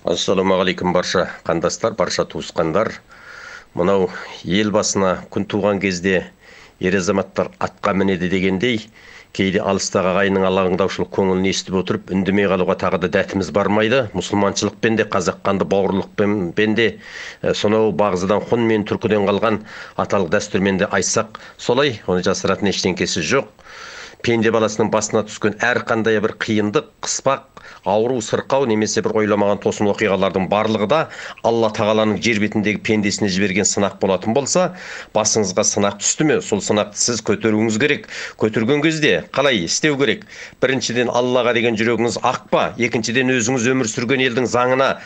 Ассалаумағалейкум барша қандастар, барша туысқандар. Мынау ел басына күн туған кезде ер азаматтар атқа мінеді дегендей, кейде алыстағы ағайынның алаңдаушылық көңілін естіп отырып, үндемей қалуға тағы да дәтіміз бармайды. Мұсылманшылықпен де, қазақ қанды бауырлықпен де, сонау бағзыдан хон мен түркіден қалған аталық дәстүрмен де айтсақ, солай, оны жасыратын ештеңкесі жоқ. Пенде баласының басына түскен әрқандай бір қиындық, қыспақ, ауру, сырқау немесе бір ойламаған тосын оқиғалардың барлығы да Алла тағаланың жер бетіндегі пендесіне жіберген сынақ болатын болса, басыңызға сынақ түсті ме, сол сынақты сіз көтеруіңіз керек. Көтерген кезде қалай істеу керек? Біріншіден, Аллаға деген жүрегіңіз ақ па? Екіншіден, өзіңіз өмір сүрген елдің заңына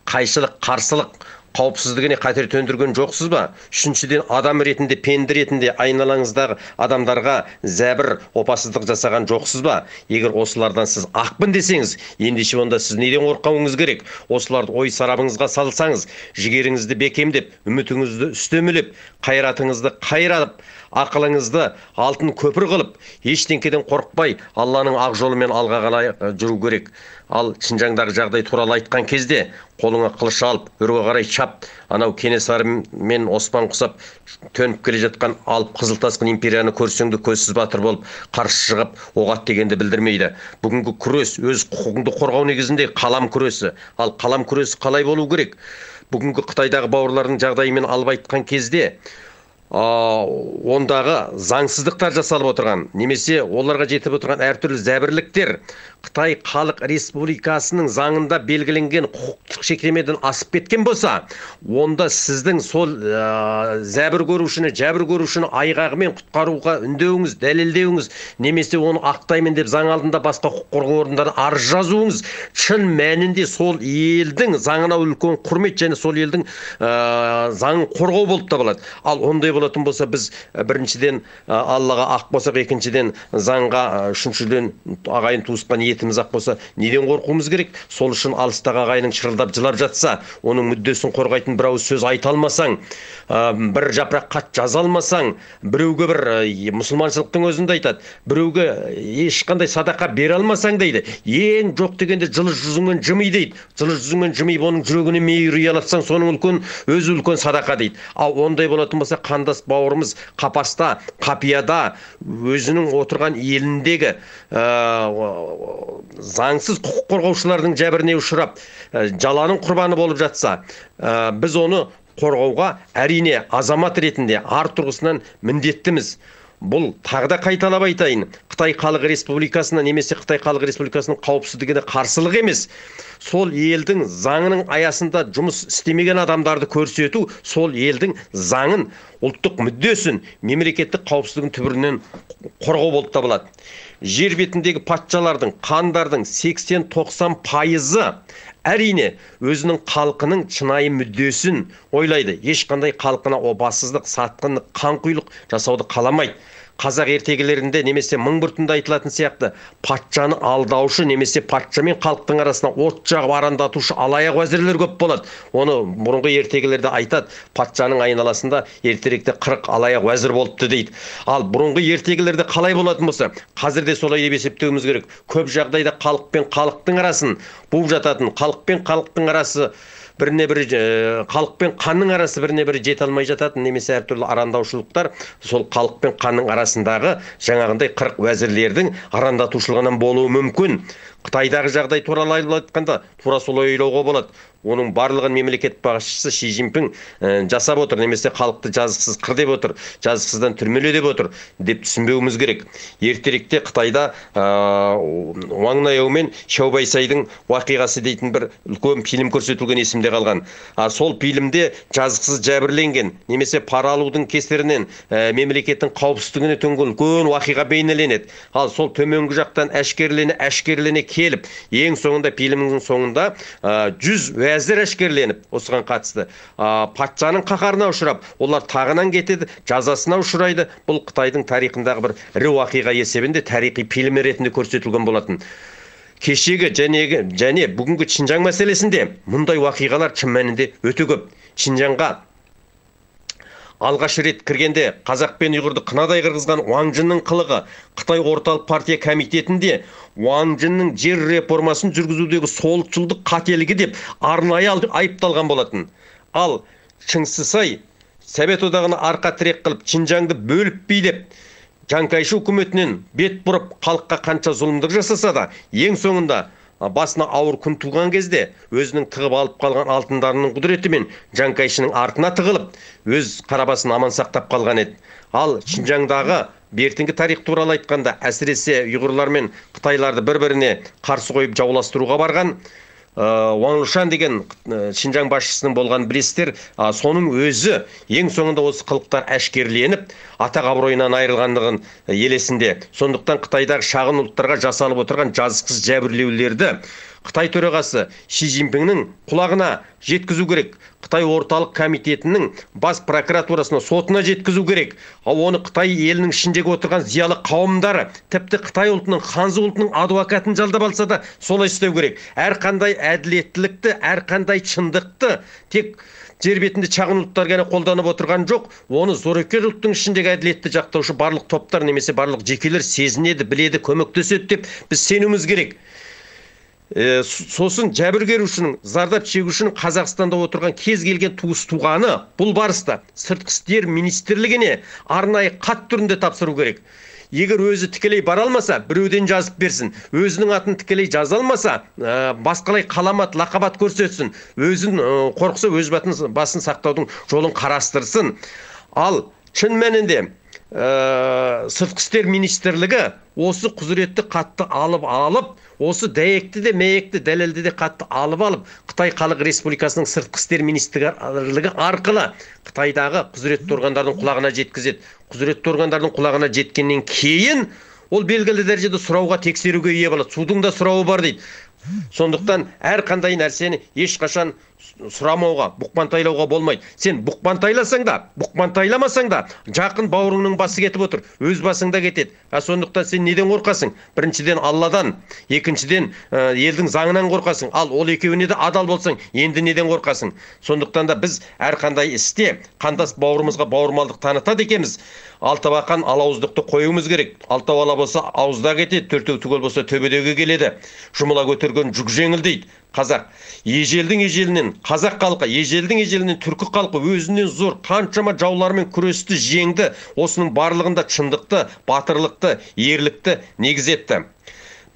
қайшылық, қарсылық, қауіпсіздігіне қатер төндірген жоқсыз ба? Үшіншіден, адам ретінде, пенде ретінде айналаңыздағы адамдарға зәбір, опасыздық жасаған жоқсыз ба? Егер осылардан сіз ақпын десеңіз, ендеше онда сіз неден қорқуыңыз керек? Осыларды ой сарабыңызға салсаңыз, жігеріңізді бекемдеп, үмітіңізді үстемелеп, қайратыңызды қайратып, ақылыңызды алтын көпір қылып, ештеңкеден қорықпай, Алланың ақ жолымен алға қарай жүру керек. Ал Шинжаңдағы жағдай туралы айтқан кезде, қолыңа қылыш алып, өрге қарай шап, анау Кенесары мен Осман құсап төніп келе жатқан алып қызыл тасқын империяны көрсең де көзсіз батыр болып қарсы шығып оғат дегенді білдірмейді. Бүгінгі күрес өз құқығыңды қорғау негізінде қалам күресі. Ал қалам күресі қалай болу керек? Бүгінгі Қытайдағы бауырлардың жағдайымен алып айтқан кезде, ондағы заңсыздықтар жасалып отырған, немесе оларға жетіп отырған әртүрлі зәбірліктер Қытай Халық Республикасының заңында белгіленген құқықтық шектемеден асып кеткен болса, онда сіздің сол зәбір көрушіні, жәбір көрушіні айғағымен құтқаруға үндеуіңіз, дәлелдеуіңіз, немесе оны ақтаймын деп заң алдында басқа құқық қорғау орындарына арыз жазуыңыз шын мәнінде сол елдің заңына үлкен құрмет және сол елдің заңын қорғау болып табылады. Ал ондай болатын болса, біз біріншіден Аллаға ақ болсақ, екіншіден заңға, үшіншіден ағайын туысқан етіміз ақ болса, неден қорқуымыз керек? Сол үшін алыстағы ағайының шырылдап жылап жатса, оның мүддесін қорғайтын бір ауыз сөз айта алмасаң, бір жапырақ хат жаза алмасаң, біреуге бір мұсылманшылықтың өзінде айтады, біреуге ешқандай садақа бере алмасаң дейді, ең жоқ дегенде жылы жүзіңмен жымый дейді. Жылы жүзіңмен жымайып, оның жүрегіне мейір ұялатсаң, соның өзі үлкен садақа дейді. Ал ондай болатын болса, қандас бауырымыз қапаста, қапияда, өзінің отырған еліндегі заңсыз құқық қорғаушылардың жәбіріне ұшырап, жаланың құрбаны болып жатса, біз оны қорғауға әрине азамат ретінде ар тұрғысынан міндеттіміз. Бұл тағы да қайталап айтайын, Қытай Халық Республикасына немесе Қытай Халық Республикасының қауіпсіздігіне қарсылық емес. Сол елдің заңының аясында жұмыс істемеген адамдарды көрсету, сол елдің заңын, ұлттық мүддесін, мемлекеттік қауіпсіздігін түбірінен қорғау болып табылады. Жер бетіндегі патшалардың, қандардың 80-90% әрине өзінің халқының шынайы мүддесін ойлайды. Ешқандай халқына опасыздық, сатқындық, қанқұйлық жасауды қаламайды. Қазақ ертегілерінде немесе мың бір түнде айтылатын сияқты, патшаны алдаушы немесе патша мен халықтың арасына от жағып арандатушы алаяқ уәзірлер көп болады. Оны бұрынғы ертегілерде айтады, патшаның айналасында ертеректе 40 алаяқ уәзір болыпты дейді. Ал бұрынғы ертегілерде қалай болатын болса, қазір де солай деп есептеуіміз керек. Көп жағдайда халық пен халықтың арасын буып жататын, халық пен халықтың арасы біріне бірі, халық пен қанның арасы біріне бірі жете алмай жататын, немесе әртүрлі арандаушылықтар сол халық пен қанның арасындағы жаңағындай 40 уәзірлердің арандатушылығынан болуы мүмкін. Қытайдағы жағдай туралы айтқанда, тура солай ойлауға болады. Оның барлығын мемлекет басшысы Ши Цзиньпин жасап отыр, немесе халықты жазықсыз қыр деп отыр, жазықсыздан түрмеле деп отыр деп түсінбеуіміз керек. Ертеректе Қытайда Уаң Наяу мен Шяо Байсайдың уақиғасы дейтін бір үлкен фильм көрсетілген, есімде қалған. Сол фильмде жазықсыз жәбірленген, немесе пара алудың кесірінен мемлекеттің қауіпсіздігіне төнген үлкен уақиға бейнеленеді. Ал сол төменгі жақтан әшкерлене келіп, ең соңында, фильмнің соңында 100 уәзір әшкерленіп, осыған қатысты. Патшаның қаһарына ұшырап, олар тағынан кетеді, жазасына ұшырайды. Бұл Қытайдың тарихындағы бір ірі уақиға есебінде тарихи фильм ретінде көрсетілген болатын. Кешегі және бүгінгі Шинжаң мәселесінде мұндай уақиғалар шын мәнінде өте көп. Шинжаңға алғаш рет кіргенде қазақ пен ұйғырды қынадай қырғызған Уаң Жиннің қылығы Қытай орталық партия комитетінде Уаң Жиннің жер реформасын жүргізудегі солшылдық қателігі деп арнайы айыпталған болатын. Ал Чың Сысай Совет одағына арқа тірек қылып Шинжаңды бөліп билеп Чаң Кайши үкіметінен бет бұрып халыққа қанша зұлымдық жасаса да, ең соңында басына ауыр күн туған кезде өзінің тығып алып қалған алтындарының құдіретімен Чаң Кайшының артына тығылып, өз қарабасын аман сақтап қалған еді. Ал Шинжаңдағы бертінгі тарих туралы айтқанда, әсіресе ұйғырлар мен қытайларды бір-біріне қарсы қойып жауластыруға барған Уаң Лушан деген Шинжаң басшысының болған білесіздер, соның өзі ең соңында осы қылықтар әшкерленіп, атақ абыройынан айырылғандығын елесінде. Сондықтан Қытайдағы шағын ұлттарға жасалып отырған жазықсыз жәбірлеулерді Қытай төрағасы Ши Цзиньпиннің құлағына жеткізу керек. Қытай орталық комитетінің бас прокуратурасына, сотына жеткізу керек. Ал оны Қытай елінің ішіндегі отырған зиялы қауымдары, тіпті Қытай ұлтының, Ханзы ұлтының адвокатын жалдап алса да солай істеу керек. Әрқандай әділеттілікті, әрқандай шындықты тек жер бетінде шағын ұлттар ғана қолданып отырған жоқ. Оны Зорекер ұлттың ішіндегі әділетті жақтаушы барлық топтар немесе барлық жекелер сезінеді, біледі, көмектеседі деп біз сенуіміз керек. Сосын жәбіргерушінің, зардап шегушінің Қазақстанда отырған кез келген туыс туғаны бұл барыста сыртқы істер министрлігіне арнайы хат түрінде тапсыру керек. Егер өзі тікелей бара алмаса, біреуден жазып берсін. Өзінің атын тікелей жаза алмаса, басқалай қаламат, лақабат көрсетсін. Өзін қорқса, өз басын сақтаудың жолын қарастырсын. Ал шын мәнінде сыртқы істер министрлігі осы құзыретті қатты алып, осы дәйекті де мәйекті дәлелді де қатты алып, Қытай Халық Республикасының сыртқы істер министрлігі арқылы Қытайдағы құзыретті органдардың құлағына жеткізеді. Құзыретті органдардың құлағына жеткеннен кейін ол белгілі дәрежеде сұрауға, тексеруге ие болады. Судың да сұрауы бар дейді. Сондықтан әрқандай нәрсені ешқашан сұрамауға, бұқпантайлауға болмайды. Сен бұқпантайласаң да, бұқпантайламасаң да, жақын бауырыңның басы кетіп отыр, өз басыңда кетеді. Сондықтан сен неден қорқасың? Біріншіден Алладан, екіншіден елдің заңынан қорқасың. Ал ол екеуіне де адал болсаң, енді неден қорқасың? Сондықтан да біз әрқандай істе қандас бауырымызға бауырмалдық танытады екенбіз. Алтыбақан алауыздықты қоюымыз керек. Алтау ала болса ауызда кетеді, төртеу түгел болса төбедегі келеді. Жұмыла көтерген жүк жеңіл дейді қазақ. Ежелдің ежелінен қазақ халқы, ежелдің ежелінен түркі халқы өзінен зор қаншама жаулармен күресті, жеңді. Осының барлығында шындықты, батырлықты, ерлікті негіз етті.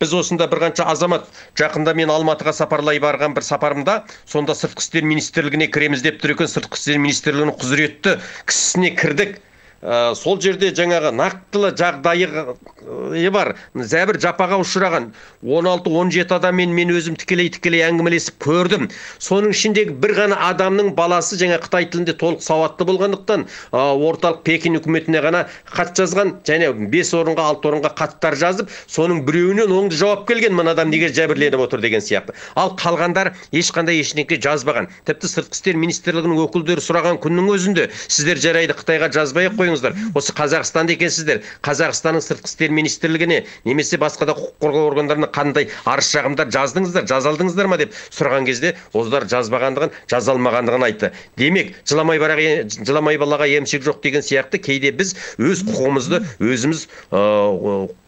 Біз осында бір қанша азамат, жақында мен Алматыға сапарлай барған бір сапарымда, сонда сыртқы істер министрлігіне кіреміз деп тұр екен. Сыртқы істер министрлігінің құзыретті кісісіне кірдік. Сол жерде жаңағы нақтылы жағдайы бар, зәбір жапаға ұшыраған 16-17 адаммен мен өзім тікелей әңгімелесіп көрдім. Соның ішіндегі бір ғана адамның баласы жаңа Қытай тілінде толық сауатты болғандықтан орталық Пекин үкіметіне ғана хат жазған, және 5 орынға 6 орынға хаттар жазып, соның біреуінен оңды жауап келген, мына адам неге жәбірленіп отыр деген сияқты. Ал қалғандар ешқандай ештеңе жазбаған. Тіпті сыртқы істер министрлігінің өкілдері сұраған күннің өзінде сіздер жарайды Қытайға жазбай-ақ қойыңыздар. Осы Қазақстанда екенсіздер. Қазақстанның сыртқы істер министрлігіне немесе басқа да құқық қорғау органдарына қандай арыз шағымдар жаздыңыздар, жазалдыңыздар ма деп сұраған кезде олар жазбағандығын, жазалмағандығын айтты. Демек, жыламай балаға емшек жоқ деген сияқты кейде біз өз құқығымызды өзіміз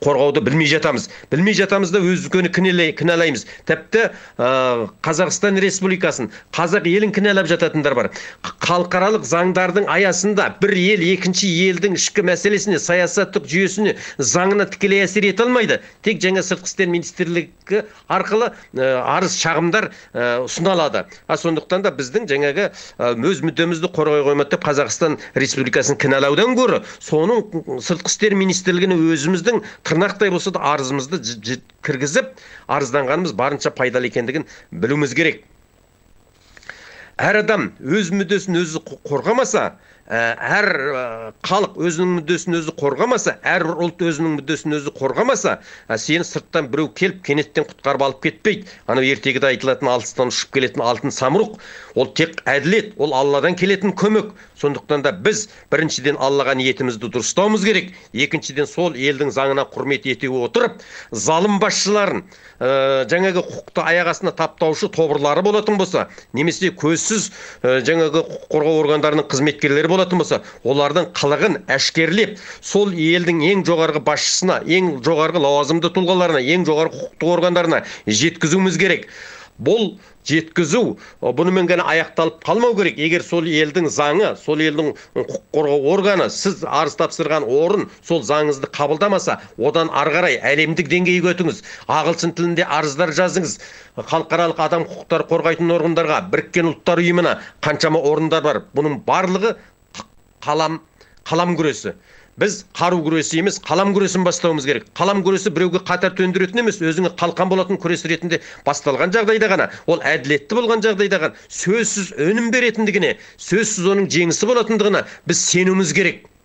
қорғауды білмей жатамыз. Білмей жатамыз да өзгені кінәлаймыз. Тіпті Қазақстан Республикасын, қазақ елін кінәлап жататындар бар. Халықаралық заңдардың аясында бір ел екінші елдің ішкі мәселесіне, саясаттық жүйесіне, заңына тікелей әсер ете алмайды. Тек жаңа сыртқы істер министрлігі арқылы арыз шағымдар ұсыналады. Сондықтан да біздің жаңағы өз мүддемізді қорғай қоймады деп Қазақстан Республикасын кінәлаудан гөрі, соның сыртқы істер министрлігіне өзіміздің тырнақтай болса да арызымызды кіргізіп, арызданғанымыз барынша пайдалы екендігін білуіміз керек. Әр адам өз мүддесін өзі қорғамаса, әр халық өзінің мүддесін өзі қорғамаса, әр ұлт өзінің мүддесін өзі қорғамаса, сені сырттан біреу келіп кенеттен құтқарып алып кетпейді. Анау ертегіде айтылатын алыстан ұшып келетін алтын самұрық, ол тек әділет, ол Алладан келетін көмек. Сондықтан да біз біріншіден Аллаға ниетімізді дұрыстауымыз керек. Екіншіден сол елдің заңына құрмет ете отырып, залым басшыларын, жаңағы құқықты аяқ астына таптаушы тобырлары болатын болса, немесе көзсіз жаңағы құқық қорғау органдарының қызметкерлері болатын болатын болса, олардың қылығын әшкерлеп, сол елдің ең жоғарғы басшысына, ең жоғарғы лауазымды тұлғаларына, ең жоғарғы құқықтық органдарына жеткізуіміз керек. Бұл жеткізу бұнымен ғана аяқталып қалмау керек. Егер сол елдің заңы, сол елдің құқық қорғау органы сіз арыз тапсырған орын сол заңыңызды қабылдамаса, одан ары қарай әлемдік деңгейге өтіңіз. Ағылшын тілінде арыздар жазыңыз. Халықаралық адам құқықтары қорғайтын органдарға, Біріккен ұлттар ұйымына қаншама орындар бар. Бұның барлығы қалам күресі. Біз қару күресі емес, қалам күресін бастауымыз керек. Қалам күресі біреуге қатар төндіретін емес, өзіңе қалқан болатын күрес ретінде басталған жағдайда ғана, ол әділетті болған жағдайда ғана, сөзсіз өнім беретіндігіне, сөзсіз оның жеңісі болатындығына біз сенуіміз керек.